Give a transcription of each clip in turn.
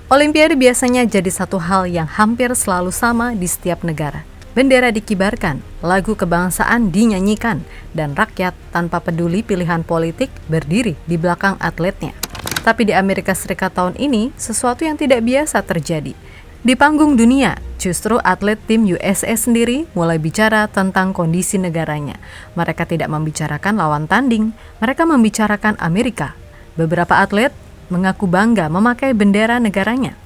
Olimpiade biasanya jadi satu hal yang hampir selalu sama di setiap negara. Bendera dikibarkan, lagu kebangsaan dinyanyikan, dan rakyat tanpa peduli pilihan politik berdiri di belakang atletnya. Tapi di Amerika Serikat tahun ini, sesuatu yang tidak biasa terjadi. Di panggung dunia, justru atlet tim USA sendiri mulai bicara tentang kondisi negaranya. Mereka tidak membicarakan lawan tanding, mereka membicarakan Amerika. Beberapa atlet mengaku bangga memakai bendera negaranya.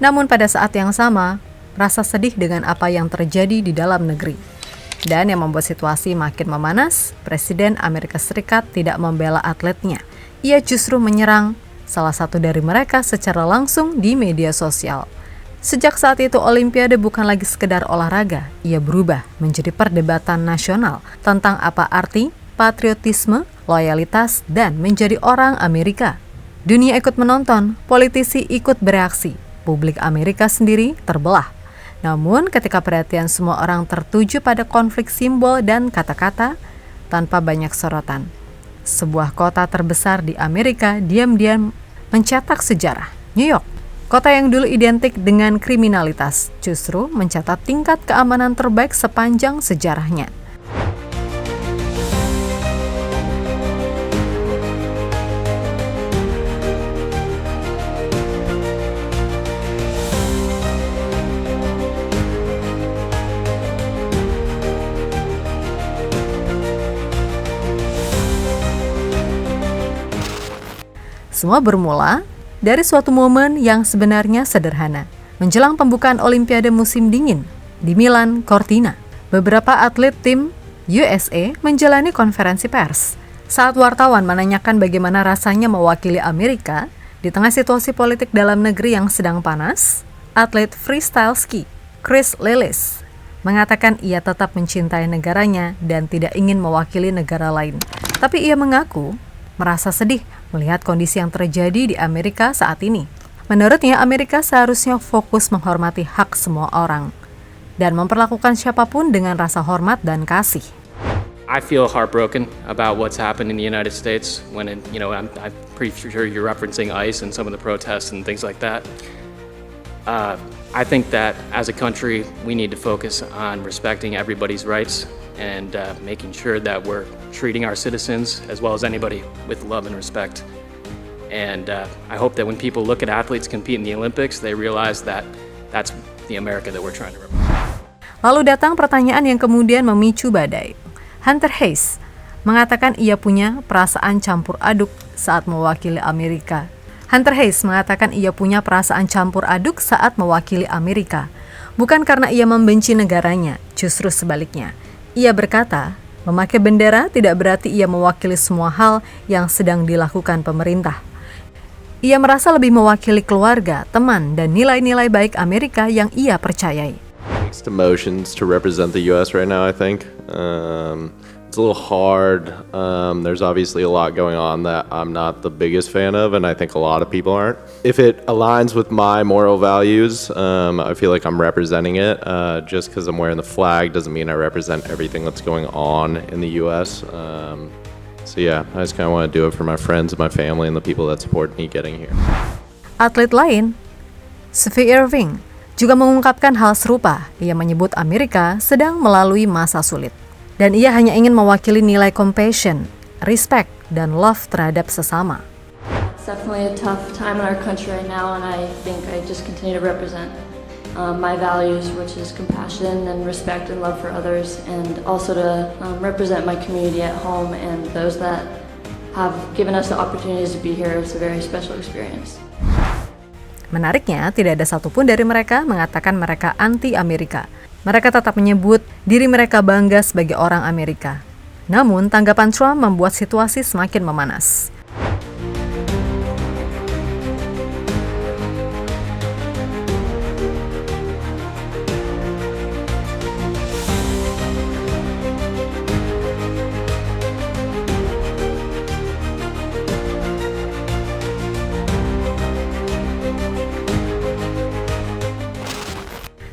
Namun pada saat yang sama, rasa sedih dengan apa yang terjadi di dalam negeri. Dan yang membuat situasi makin memanas, Presiden Amerika Serikat tidak membela atletnya. Ia justru menyerang salah satu dari mereka secara langsung di media sosial. Sejak saat itu, Olimpiade bukan lagi sekedar olahraga, ia berubah menjadi perdebatan nasional tentang apa arti patriotisme, loyalitas, dan menjadi orang Amerika. Dunia ikut menonton, politisi ikut bereaksi, publik Amerika sendiri terbelah. Namun ketika perhatian semua orang tertuju pada konflik simbol dan kata-kata, tanpa banyak sorotan, sebuah kota terbesar di Amerika diam-diam mencetak sejarah. New York, kota yang dulu identik dengan kriminalitas, justru mencatat tingkat keamanan terbaik sepanjang sejarahnya. Semua bermula dari suatu momen yang sebenarnya sederhana. Menjelang pembukaan Olimpiade musim dingin di Milan, Cortina, beberapa atlet tim USA menjalani konferensi pers. Saat wartawan menanyakan bagaimana rasanya mewakili Amerika di tengah situasi politik dalam negeri yang sedang panas, atlet freestyle ski Chris Lillis mengatakan ia tetap mencintai negaranya dan tidak ingin mewakili negara lain. Tapi ia mengaku merasa sedih melihat kondisi yang terjadi di Amerika saat ini. Menurutnya, Amerika seharusnya fokus menghormati hak semua orang dan memperlakukan siapapun dengan rasa hormat dan kasih. I feel heartbroken about what's happened in the United States when, I'm pretty sure you're referencing ICE and some of the protests and things like that. I think that as a country, we need to focus on respecting everybody's rights and making sure that we're treating our citizens as well as anybody with love and respect. And I hope that when people look at athletes compete in the Olympics, they realize that that's the America that we're trying to represent. Lalu datang pertanyaan yang kemudian memicu badai. Hunter Hayes mengatakan ia punya perasaan campur aduk saat mewakili Amerika. Hunter Hayes mengatakan ia punya perasaan campur aduk saat mewakili Amerika. Bukan karena ia membenci negaranya, justru sebaliknya. Ia berkata, memakai bendera tidak berarti ia mewakili semua hal yang sedang dilakukan pemerintah. Ia merasa lebih mewakili keluarga, teman, dan nilai-nilai baik Amerika yang ia percayai. Mixed emotions to represent the U.S. right now, I think. It's a little hard. There's obviously a lot going on that I'm not the biggest fan of, and I think a lot of people aren't. If it aligns with my moral values, I feel like I'm representing it. Just because I'm wearing the flag doesn't mean I represent everything that's going on in the U.S. So yeah, I just kind of want to do it for my friends and my family and the people that support me getting here. Atlet lain, Svi Irving, juga mengungkapkan hal serupa. Ia menyebut Amerika sedang melalui masa sulit. Dan ia hanya ingin mewakili nilai compassion, respect, dan love terhadap sesama. It's definitely a tough time in our country right now, and I think I just continue to represent my values, which is compassion and respect and love for others, and also to represent my community at home and those that have given us the opportunities to be here. It's a very special experience. Menariknya, tidak ada satupun dari mereka mengatakan mereka anti-Amerika. Mereka tetap menyebut diri mereka bangga sebagai orang Amerika. Namun, tanggapan Trump membuat situasi semakin memanas.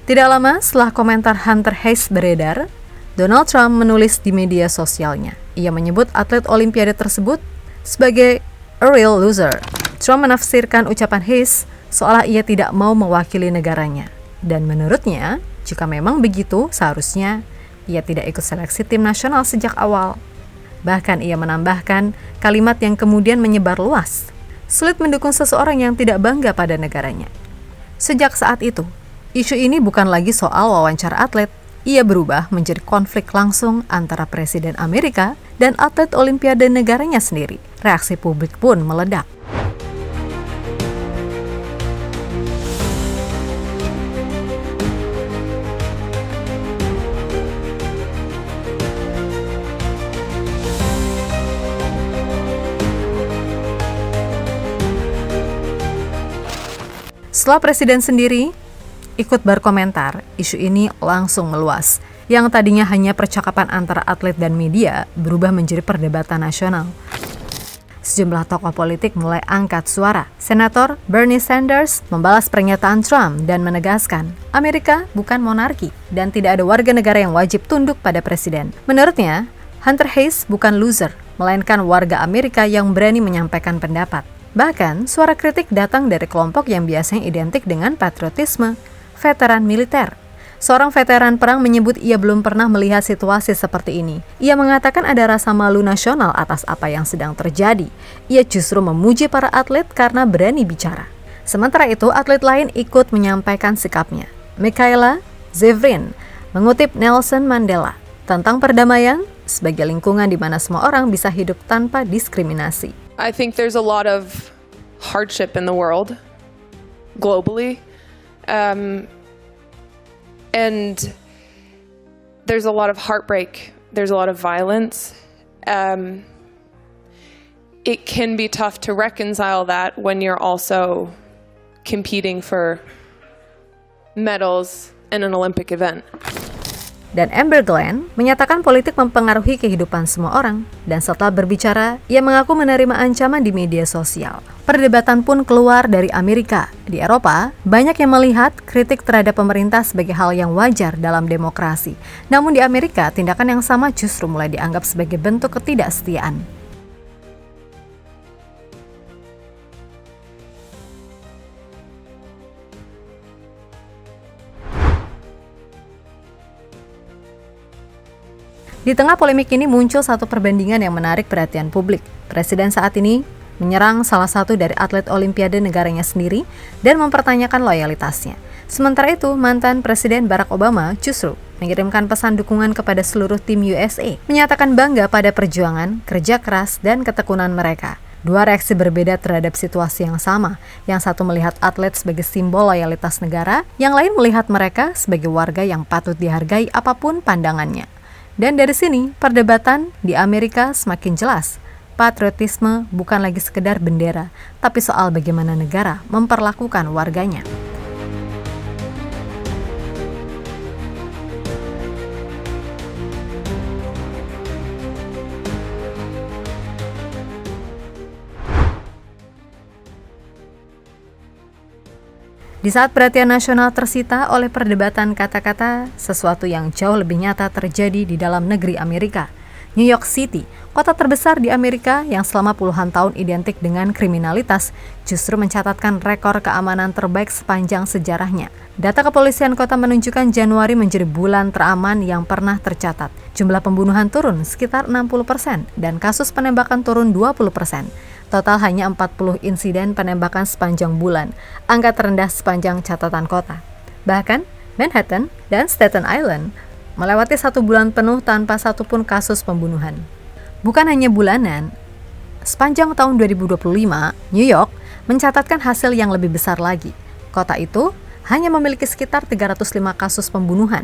Tidak lama setelah komentar Hunter Hayes beredar, Donald Trump menulis di media sosialnya. Ia menyebut atlet Olimpiade tersebut sebagai a real loser. Trump menafsirkan ucapan Hayes seolah ia tidak mau mewakili negaranya. Dan menurutnya, jika memang begitu, seharusnya ia tidak ikut seleksi tim nasional sejak awal. Bahkan ia menambahkan kalimat yang kemudian menyebar luas. Sulit mendukung seseorang yang tidak bangga pada negaranya. Sejak saat itu, isu ini bukan lagi soal wawancara atlet. Ia berubah menjadi konflik langsung antara Presiden Amerika dan atlet Olimpiade negaranya sendiri. Reaksi publik pun meledak. Setelah Presiden sendiri ikut berkomentar, isu ini langsung meluas. Yang tadinya hanya percakapan antara atlet dan media berubah menjadi perdebatan nasional. Sejumlah tokoh politik mulai angkat suara. Senator Bernie Sanders membalas pernyataan Trump dan menegaskan, Amerika bukan monarki dan tidak ada warga negara yang wajib tunduk pada presiden. Menurutnya, Hunter Hayes bukan loser, melainkan warga Amerika yang berani menyampaikan pendapat. Bahkan, suara kritik datang dari kelompok yang biasanya identik dengan patriotisme, veteran militer. Seorang veteran perang menyebut ia belum pernah melihat situasi seperti ini. Ia mengatakan ada rasa malu nasional atas apa yang sedang terjadi. Ia justru memuji para atlet karena berani bicara. Sementara itu, atlet lain ikut menyampaikan sikapnya. Michaela Zevrin mengutip Nelson Mandela tentang perdamaian sebagai lingkungan di mana semua orang bisa hidup tanpa diskriminasi. I think there's a lot of hardship in the world, globally. And there's a lot of heartbreak, there's a lot of violence. It can be tough to reconcile that when you're also competing for medals in an Olympic event. Dan Amber Glenn menyatakan politik mempengaruhi kehidupan semua orang. Dan setelah berbicara, ia mengaku menerima ancaman di media sosial. Perdebatan pun keluar dari Amerika. Di Eropa, banyak yang melihat kritik terhadap pemerintah sebagai hal yang wajar dalam demokrasi. Namun di Amerika, tindakan yang sama justru mulai dianggap sebagai bentuk ketidaksetiaan. Di tengah polemik ini muncul satu perbandingan yang menarik perhatian publik. Presiden saat ini menyerang salah satu dari atlet Olimpiade negaranya sendiri dan mempertanyakan loyalitasnya. Sementara itu, mantan Presiden Barack Obama justru mengirimkan pesan dukungan kepada seluruh tim USA, menyatakan bangga pada perjuangan, kerja keras, dan ketekunan mereka. Dua reaksi berbeda terhadap situasi yang sama. Yang satu melihat atlet sebagai simbol loyalitas negara, yang lain melihat mereka sebagai warga yang patut dihargai apapun pandangannya. Dan dari sini, perdebatan di Amerika semakin jelas. Patriotisme bukan lagi sekedar bendera, tapi soal bagaimana negara memperlakukan warganya. Di saat perhatian nasional tersita oleh perdebatan kata-kata, sesuatu yang jauh lebih nyata terjadi di dalam negeri Amerika. New York City, kota terbesar di Amerika yang selama puluhan tahun identik dengan kriminalitas, justru mencatatkan rekor keamanan terbaik sepanjang sejarahnya. Data kepolisian kota menunjukkan Januari menjadi bulan teraman yang pernah tercatat. Jumlah pembunuhan turun sekitar 60% dan kasus penembakan turun 20%. Total hanya 40 insiden penembakan sepanjang bulan, angka terendah sepanjang catatan kota. Bahkan, Manhattan dan Staten Island melewati 1 bulan penuh tanpa satupun kasus pembunuhan. Bukan hanya bulanan, sepanjang tahun 2025, New York mencatatkan hasil yang lebih besar lagi. Kota itu hanya memiliki sekitar 305 kasus pembunuhan,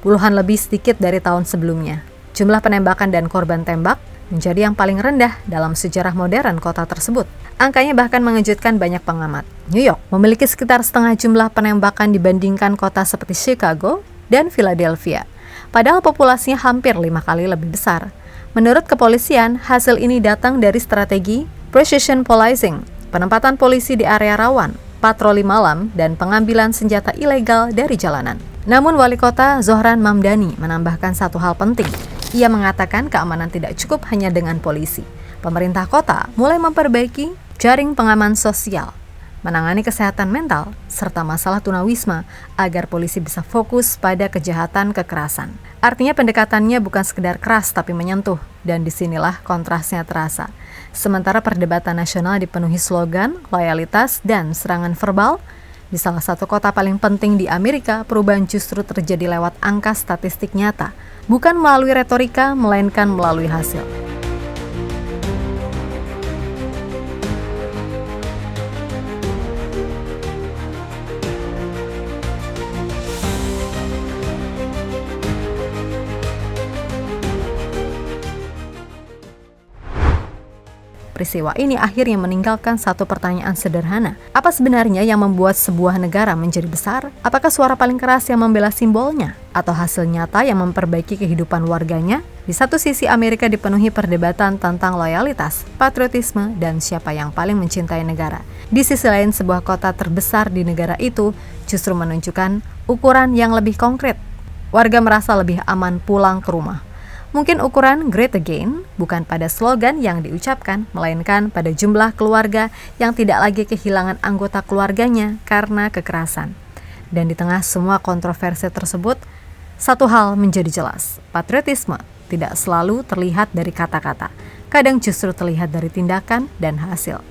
puluhan lebih sedikit dari tahun sebelumnya. Jumlah penembakan dan korban tembak menjadi yang paling rendah dalam sejarah modern kota tersebut. Angkanya bahkan mengejutkan banyak pengamat. New York memiliki sekitar setengah jumlah penembakan dibandingkan kota seperti Chicago dan Philadelphia. Padahal populasinya hampir 5 kali lebih besar. Menurut kepolisian, hasil ini datang dari strategi precision policing, penempatan polisi di area rawan, patroli malam, dan pengambilan senjata ilegal dari jalanan. Namun wali kota Zohran Mamdani menambahkan satu hal penting. Ia mengatakan keamanan tidak cukup hanya dengan polisi. Pemerintah kota mulai memperbaiki jaring pengaman sosial. menangani kesehatan mental, serta masalah tunawisma agar polisi bisa fokus pada kejahatan kekerasan. Artinya pendekatannya bukan sekedar keras tapi menyentuh, dan disinilah kontrasnya terasa. Sementara perdebatan nasional dipenuhi slogan, loyalitas, dan serangan verbal, di salah satu kota paling penting di Amerika, perubahan justru terjadi lewat angka statistik nyata, bukan melalui retorika, melainkan melalui hasil. Peristiwa ini akhirnya meninggalkan satu pertanyaan sederhana. Apa sebenarnya yang membuat sebuah negara menjadi besar? Apakah suara paling keras yang membela simbolnya? Atau hasil nyata yang memperbaiki kehidupan warganya? Di satu sisi Amerika dipenuhi perdebatan tentang loyalitas, patriotisme, dan siapa yang paling mencintai negara. Di sisi lain, sebuah kota terbesar di negara itu justru menunjukkan ukuran yang lebih konkret. Warga merasa lebih aman pulang ke rumah. Mungkin ukuran Great Again bukan pada slogan yang diucapkan, melainkan pada jumlah keluarga yang tidak lagi kehilangan anggota keluarganya karena kekerasan. Dan di tengah semua kontroversi tersebut, satu hal menjadi jelas, patriotisme tidak selalu terlihat dari kata-kata, kadang justru terlihat dari tindakan dan hasil.